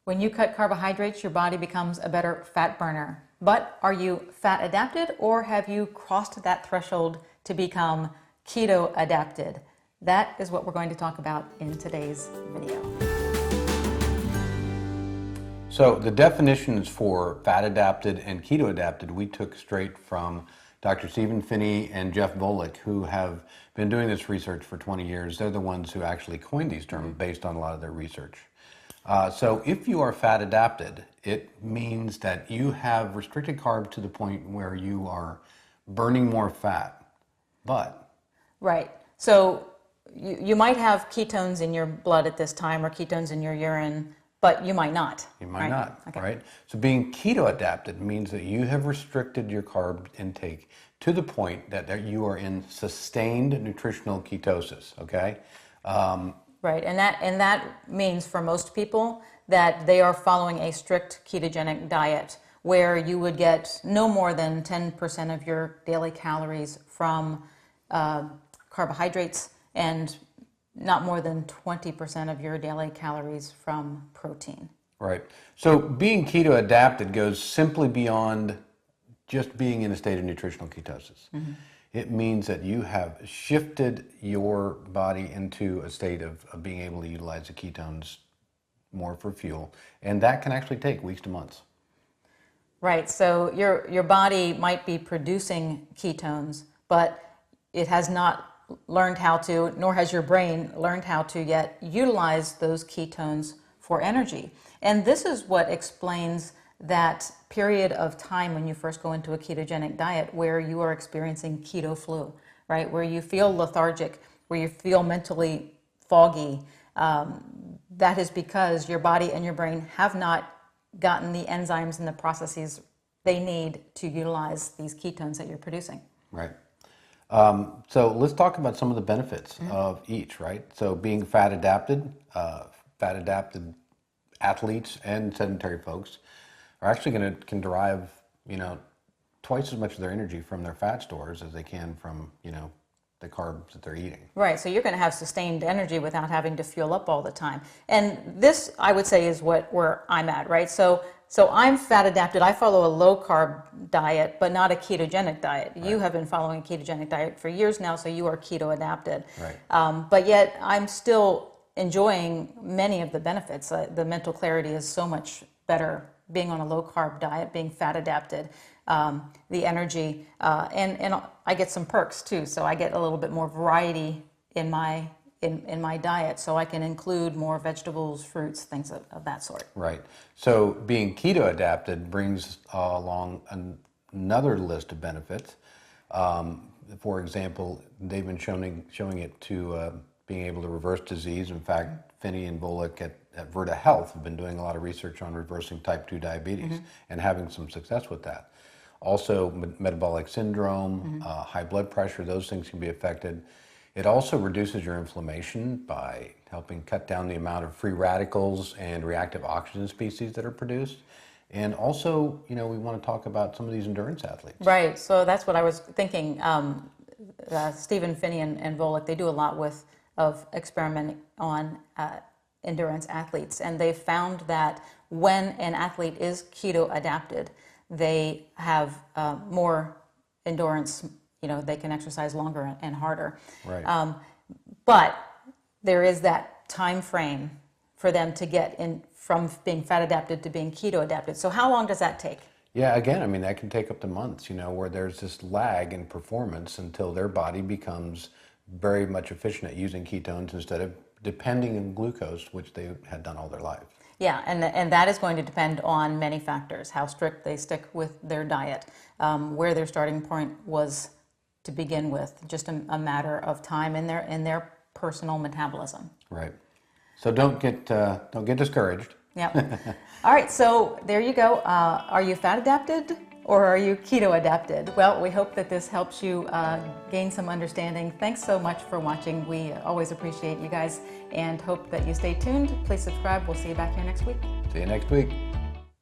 When you cut carbohydrates, your body becomes a better fat burner. But are you fat adapted, or have you crossed that threshold to become keto adapted? That is what we're going to talk about in today's video. So the definitions for fat adapted and keto adapted we took straight from Dr. Stephen Phinney and Jeff Volek, who have been doing this research for 20 years. They're the ones who actually coined these terms based on a lot of their research. So if you are fat adapted, it means that you have restricted carb to the point where you are burning more fat, but... Right. So you might have ketones in your blood at this time or ketones in your urine, but you might not. You might not, right? So being keto adapted means that you have restricted your carb intake to the point that you are in sustained nutritional ketosis, okay? Right, and that means for most people that they are following a strict ketogenic diet where you would get no more than 10% of your daily calories from carbohydrates and not more than 20% of your daily calories from protein. Right. So being keto adapted goes simply beyond just being in a state of nutritional ketosis. Mm-hmm. It means that you have shifted your body into a state of being able to utilize the ketones more for fuel, and that can actually take weeks to months. Right. So your body might be producing ketones, but it has not learned how to, nor has your brain learned how to yet utilize those ketones for energy. And this is what explains that period of time when you first go into a ketogenic diet where you are experiencing keto flu, right? Where you feel lethargic, where you feel mentally foggy. That is because your body and your brain have not gotten the enzymes and the processes they need to utilize these ketones that you're producing. Right. So let's talk about some of the benefits of each, right? So being fat adapted athletes and sedentary folks are actually can derive, twice as much of their energy from their fat stores as they can from, the carbs that they're eating. Right, so you're going to have sustained energy without having to fuel up all the time. And this, I would say, is where I'm at, right? So I'm fat adapted. I follow a low carb diet, but not a ketogenic diet. Right. You have been following a ketogenic diet for years now, so you are keto adapted. Right. But yet I'm still enjoying many of the benefits. The mental clarity is so much better being on a low carb diet, being fat adapted. The energy, and I get some perks too. So I get a little bit more variety in my diet, so I can include more vegetables, fruits, things of that sort. Right. So being keto adapted brings along another list of benefits. For example, they've been showing it to being able to reverse disease. In fact, Phinney and Volek at Virta Health have been doing a lot of research on reversing type 2 diabetes and having some success with that. Also, metabolic syndrome, high blood pressure, those things can be affected. It also reduces your inflammation by helping cut down the amount of free radicals and reactive oxygen species that are produced. And also, we want to talk about some of these endurance athletes. Right, so that's what I was thinking. Stephen Phinney and Volek, they do a lot of experimenting on endurance athletes, and they found that when an athlete is keto adapted, they have more endurance. They can exercise longer and harder. Right. But there is that time frame for them to get in from being fat adapted to being keto adapted. So how long does that take? Yeah, again, that can take up to months, where there's this lag in performance until their body becomes very much efficient at using ketones instead of depending on glucose, which they had done all their lives. Yeah, and that is going to depend on many factors, how strict they stick with their diet, where their starting point was to begin with, just a matter of time in their personal metabolism. Right. So don't get discouraged. Yeah. All right, so there you go. Are you fat adapted or are you keto adapted? Well, we hope that this helps you gain some understanding. Thanks so much for watching. We always appreciate you guys and hope that you stay tuned. Please subscribe. We'll see you back here next week. See you next week.